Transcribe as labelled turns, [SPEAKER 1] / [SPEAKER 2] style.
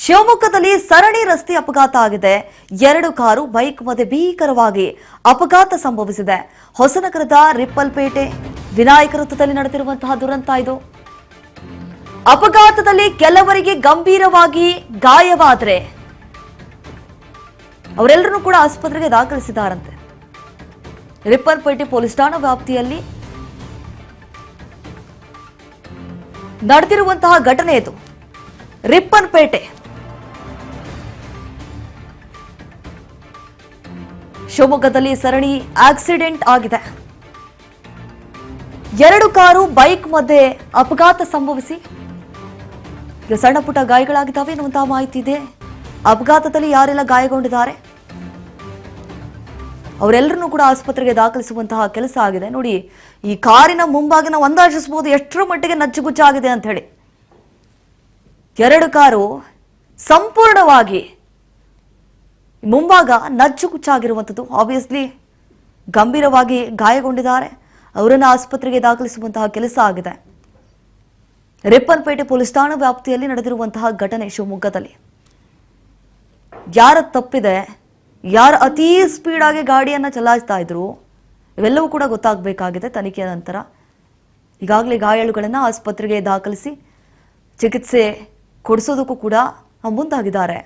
[SPEAKER 1] ಶಿವಮೊಗ್ಗದಲ್ಲಿ ಸರಣಿ ರಸ್ತೆ ಅಪಘಾತ ಆಗಿದೆ. 2 ಕಾರು ಬೈಕ್ ಮಧ್ಯೆ ಭೀಕರವಾಗಿ ಅಪಘಾತ ಸಂಭವಿಸಿದೆ. ಹೊಸನಗರದ ರಿಪ್ಪಲ್ಪೇಟೆ ವಿನಾಯಕ ವೃತ್ತದಲ್ಲಿ ನಡೆದಿರುವಂತಹ ದುರಂತ ಇದು. ಅಪಘಾತದಲ್ಲಿ ಕೆಲವರಿಗೆ ಗಂಭೀರವಾಗಿ ಗಾಯವಾದರೆ ಅವರೆಲ್ಲರನ್ನೂ ಕೂಡ ಆಸ್ಪತ್ರೆಗೆ ದಾಖಲಿಸಿದ್ದಾರಂತೆ. ರಿಪ್ಪಲ್ಪೇಟೆ ಪೊಲೀಸ್ ಠಾಣಾ ವ್ಯಾಪ್ತಿಯಲ್ಲಿ ನಡೆದಿರುವಂತಹ ಘಟನೆ ಇದು. ರಿಪ್ಪನ್ಪೇಟೆ ಶಿವಮೊಗ್ಗದಲ್ಲಿ ಸರಣಿ ಆಕ್ಸಿಡೆಂಟ್ ಆಗಿದೆ. 2 ಕಾರು ಬೈಕ್ ಮಧ್ಯೆ ಅಪಘಾತ ಸಂಭವಿಸಿ ಸಣ್ಣ ಪುಟ್ಟ ಗಾಯಗಳಾಗಿದ್ದಾವೆ ಎನ್ನುವಂತಹ ಮಾಹಿತಿ ಇದೆ. ಅಪಘಾತದಲ್ಲಿ ಯಾರೆಲ್ಲ ಗಾಯಗೊಂಡಿದ್ದಾರೆ ಅವರೆಲ್ಲರನ್ನೂ ಕೂಡ ಆಸ್ಪತ್ರೆಗೆ ದಾಖಲಿಸುವಂತಹ ಕೆಲಸ ಆಗಿದೆ. ನೋಡಿ, ಈ ಕಾರಿನ ಮುಂಭಾಗಿನ ಅಂದಾಜಿಸಬಹುದು ಎಷ್ಟರ ಮಟ್ಟಿಗೆ ನಚ್ಚುಗುಚ್ಚಾಗಿದೆ ಅಂತ ಹೇಳಿ. 2 ಕಾರು ಸಂಪೂರ್ಣವಾಗಿ ಮುಂಭಾಗ ನಚ್ಚುಗುಚ್ಚಾಗಿರುವಂಥದ್ದು. ಆಬ್ವಿಯಸ್ಲಿ ಗಂಭೀರವಾಗಿ ಗಾಯಗೊಂಡಿದ್ದಾರೆ. ಅವರನ್ನು ಆಸ್ಪತ್ರೆಗೆ ದಾಖಲಿಸುವಂತಹ ಕೆಲಸ ಆಗಿದೆ. ರಿಪ್ಪನ್ಪೇಟೆ ಪೊಲೀಸ್ ಠಾಣಾ ವ್ಯಾಪ್ತಿಯಲ್ಲಿ ನಡೆದಿರುವಂತಹ ಘಟನೆ ಶಿವಮೊಗ್ಗದಲ್ಲಿ. ಯಾರ ತಪ್ಪಿದೆ, ಯಾರು ಅತೀ ಸ್ಪೀಡ್ ಆಗಿ ಗಾಡಿಯನ್ನು ಚಲಾಯಿಸ್ತಾ ಇದ್ರು, ಇವೆಲ್ಲವೂ ಕೂಡ ಗೊತ್ತಾಗಬೇಕಾಗಿದೆ ತನಿಖೆಯ ನಂತರ. ಈಗಾಗಲೇ ಗಾಯಾಳುಗಳನ್ನು ಆಸ್ಪತ್ರೆಗೆ ದಾಖಲಿಸಿ ಚಿಕಿತ್ಸೆ ಕೊಡಿಸೋದಕ್ಕೂ ಕೂಡ ಮುಂದಾಗಿದ್ದಾರೆ.